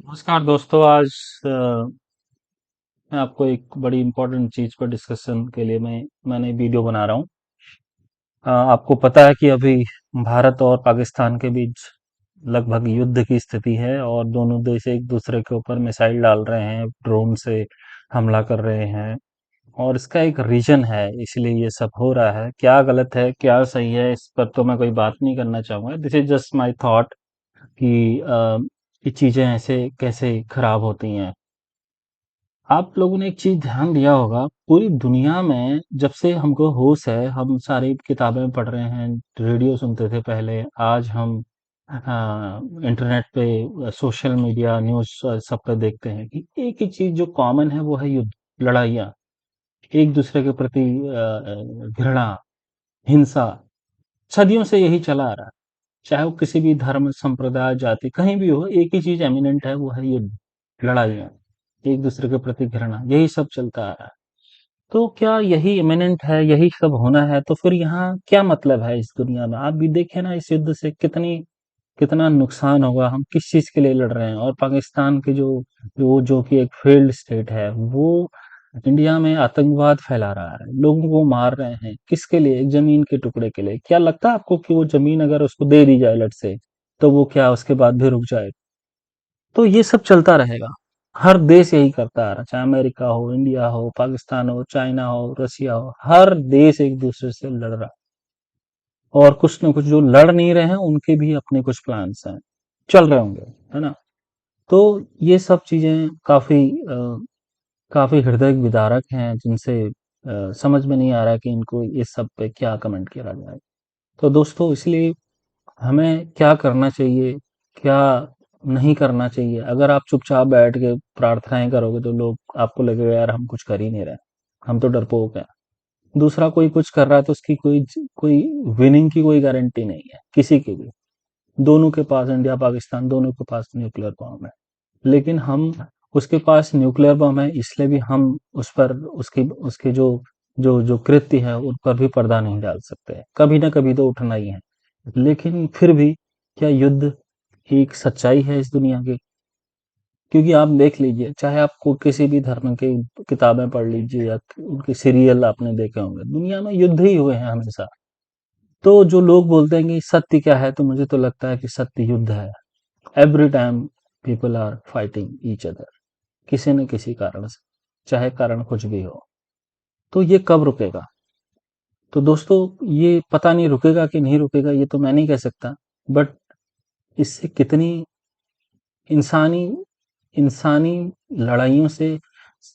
नमस्कार दोस्तों। आज मैं आपको एक बड़ी इम्पोर्टेंट चीज़ पर डिस्कशन के लिए मैंने वीडियो बना रहा हूँ। आपको पता है कि अभी भारत और पाकिस्तान के बीच लगभग युद्ध की स्थिति है और दोनों देश एक दूसरे के ऊपर मिसाइल डाल रहे हैं, ड्रोन से हमला कर रहे हैं। और इसका एक रीजन है, इसलिए ये सब हो रहा है। क्या गलत है क्या सही है, इस पर तो मैं कोई बात नहीं करना चाहूँगा। This is just my thought कि ये चीज़ें ऐसे कैसे खराब होती हैं। आप लोगों ने एक चीज ध्यान दिया होगा, पूरी दुनिया में जब से हमको होश है, हम सारी किताबें पढ़ रहे हैं, रेडियो सुनते थे पहले, आज हम इंटरनेट पे, सोशल मीडिया, न्यूज़ सब पे देखते हैं कि एक ही चीज जो कॉमन है वो है युद्ध, लड़ाइयाँ, एक दूसरे के प्रति घृणा, हिंसा। सदियों से यही चला आ रहा है। चाहे वो किसी भी धर्म, संप्रदाय, जाति, कहीं भी हो, एक ही चीज एमिनेंट है, वो है युद्ध, लड़ाइयाँ, एक दूसरे के प्रति घृणा, यही सब चलता आ रहा है। तो क्या यही इमिनेंट है, यही सब होना है? तो फिर यहाँ क्या मतलब है इस दुनिया में? आप भी देखें ना, इस युद्ध से कितना नुकसान होगा, हम किस चीज के लिए लड़ रहे हैं। और पाकिस्तान के जो कि एक फेल्ड स्टेट है, वो इंडिया में आतंकवाद फैला रहा है, लोगों को मार रहे हैं, किसके लिए? एक जमीन के टुकड़े के लिए। क्या लगता है आपको कि वो जमीन अगर उसको दे दी जाए लट से, तो वो क्या उसके बाद भी रुक जाए? तो ये सब चलता रहेगा। हर देश यही करता आ रहा, चाहे अमेरिका हो, इंडिया हो, पाकिस्तान हो, चाइना हो, रसिया हो, हर देश एक दूसरे से लड़ रहा। और कुछ ना कुछ जो लड़ नहीं रहे हैं, उनके भी अपने कुछ प्लान्स हैं, चल रहे होंगे, है ना? तो ये सब चीजें काफी हृदय विदारक हैं, जिनसे समझ में नहीं आ रहा कि इनको इस सब पे क्या कमेंट किया जाए। तो दोस्तों, इसलिए हमें क्या करना चाहिए, क्या नहीं करना चाहिए? अगर आप चुपचाप बैठ के प्रार्थनाएं करोगे, तो लोग, आपको लगेगा यार हम कुछ कर ही नहीं रहे, हम तो डरपोक हैं। दूसरा कोई कुछ कर रहा है तो उसकी कोई विनिंग की कोई गारंटी नहीं है, किसी की भी। दोनों के पास, इंडिया पाकिस्तान दोनों के पास न्यूक्लियर बम है। लेकिन हम, उसके पास न्यूक्लियर बम है, इसलिए भी हम उस पर, उसकी उसके जो जो जो कृत्य है उन पर भी पर्दा नहीं डाल सकते। कभी ना कभी तो उठना ही है। लेकिन फिर भी, क्या युद्ध एक सच्चाई है इस दुनिया की? क्योंकि आप देख लीजिए, चाहे आपको किसी भी धर्म की किताबें पढ़ लीजिए या उनके सीरियल आपने देखे होंगे, दुनिया में युद्ध ही हुए हैं हमेशा। तो जो लोग बोलते हैं कि सत्य क्या है, तो मुझे तो लगता है कि सत्य युद्ध है। Every time people are fighting each other, किसी न किसी कारण से, चाहे कारण कुछ भी हो। तो ये कब रुकेगा? तो दोस्तों, ये पता नहीं रुकेगा कि नहीं रुकेगा, ये तो मैं नहीं कह सकता। बट इससे कितनी इंसानी इंसानी लड़ाइयों से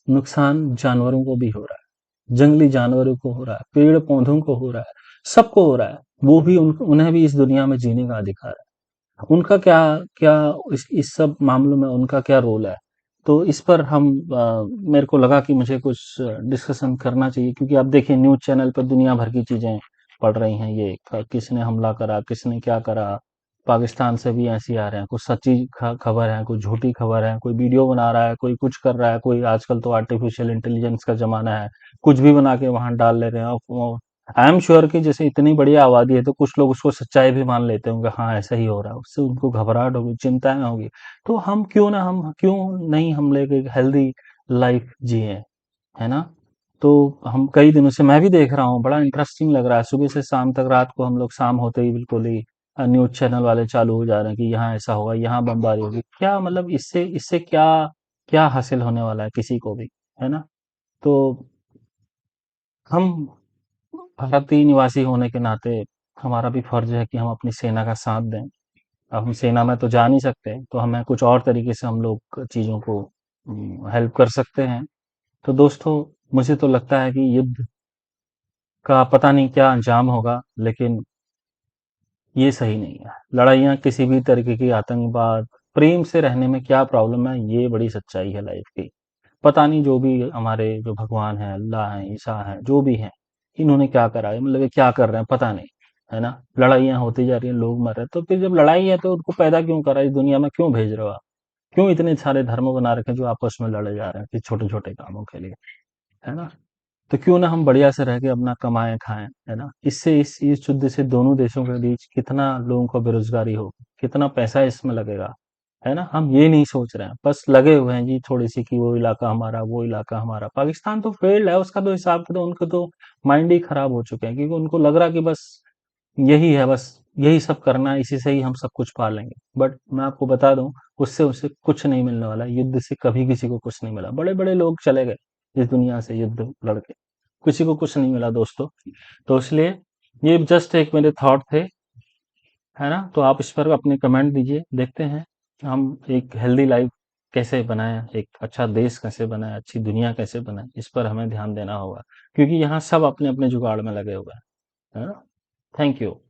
नुकसान जानवरों को भी हो रहा है, जंगली जानवरों को हो रहा है, पेड़ पौधों को हो रहा है, सबको हो रहा है। वो भी, उन्हें भी इस दुनिया में जीने का अधिकार है। उनका क्या क्या इस सब मामलों में उनका क्या रोल है? तो इस पर हम, मेरे को लगा कि मुझे कुछ डिस्कशन करना चाहिए, क्योंकि आप देखिए न्यूज़ चैनल पर दुनिया भर की चीजें पड़ रही हैं। ये किसने हमला करा, किसने क्या करा। पाकिस्तान से भी ऐसी आ रहे हैं, कुछ सच्ची खबर है, कुछ झूठी खबर है, कोई वीडियो बना रहा है, कोई कुछ कर रहा है, कोई, आजकल तो आर्टिफिशियल इंटेलिजेंस का जमाना है, कुछ भी बना के वहां डाल ले रहे हैं। और आई एम श्योर कि जैसे इतनी बड़ी आबादी है, तो कुछ लोग उसको सच्चाई भी मान लेते होंगे, हाँ ऐसा ही हो रहा है, उससे उनको घबराहट होगी, चिंताएं होगी। तो हम क्यों नहीं, हम लेके एक हेल्दी लाइफ जिए, है ना? तो हम कई दिनों से, मैं भी देख रहा हूँ, बड़ा इंटरेस्टिंग लग रहा है, सुबह से शाम तक, रात को हम लोग शाम होते ही बिल्कुल ही न्यूज चैनल वाले चालू हो जा रहे हैं कि यहाँ ऐसा होगा, यहाँ बमबारी होगी। क्या मतलब, इससे इससे क्या क्या हासिल होने वाला है किसी को भी, है ना? तो हम भारतीय निवासी होने के नाते हमारा भी फर्ज है कि हम अपनी सेना का साथ दें। अब हम सेना में तो जा नहीं सकते, तो हमें कुछ और तरीके से हम लोग चीजों को हेल्प कर सकते हैं। तो दोस्तों, मुझे तो लगता है कि युद्ध का पता नहीं क्या अंजाम होगा, लेकिन ये सही नहीं है। लड़ाइयाँ, किसी भी तरीके की आतंकवाद, प्रेम से रहने में क्या प्रॉब्लम है, ये बड़ी सच्चाई है लाइफ की। पता नहीं, जो भी हमारे जो भगवान है, अल्लाह है, ईसा है, जो भी है, इन्होंने क्या करा है, मतलब ये क्या कर रहे हैं पता नहीं, है ना? लड़ाइयाँ होती जा रही हैं, लोग मर रहे हैं, तो फिर जब लड़ाई है तो उनको पैदा क्यों करा, इस दुनिया में क्यों भेज रहे हो आप? क्यों इतने सारे धर्म बना रखे हैं जो आपस में लड़े जा रहे हैं, छोटे छोटे कामों के लिए, है ना? तो क्यों ना हम बढ़िया से रह के अपना कमाएं खाएं, है ना? इससे, इस युद्ध से दोनों देशों के बीच कितना लोगों को बेरोजगारी हो, कितना पैसा इसमें लगेगा, है ना? हम ये नहीं सोच रहे हैं, बस लगे हुए हैं जी थोड़ी सी कि वो इलाका हमारा, वो इलाका हमारा। पाकिस्तान तो फेल्ड है, उसका तो हिसाब किताब, उनके तो माइंड ही खराब हो चुके हैं, क्योंकि उनको लग रहा कि बस यही है, बस यही सब करना है, इसी से ही हम सब कुछ पा लेंगे। बट मैं आपको बता दूं, उससे उसे कुछ नहीं मिलने वाला। युद्ध से कभी किसी को कुछ नहीं मिला। बड़े बड़े लोग चले गए इस दुनिया से युद्ध लड़के, किसी को कुछ नहीं मिला दोस्तों। तो इसलिए ये जस्ट एक मेरे थॉट थे, है ना? तो आप इस पर अपने कमेंट दीजिए, देखते हैं हम एक हेल्दी लाइफ कैसे बनाएं, एक अच्छा देश कैसे बनाएं, अच्छी दुनिया कैसे बनाएं। इस पर हमें ध्यान देना होगा, क्योंकि यहाँ सब अपने अपने जुगाड़ में लगे हुए हैं, है ना? Thank you.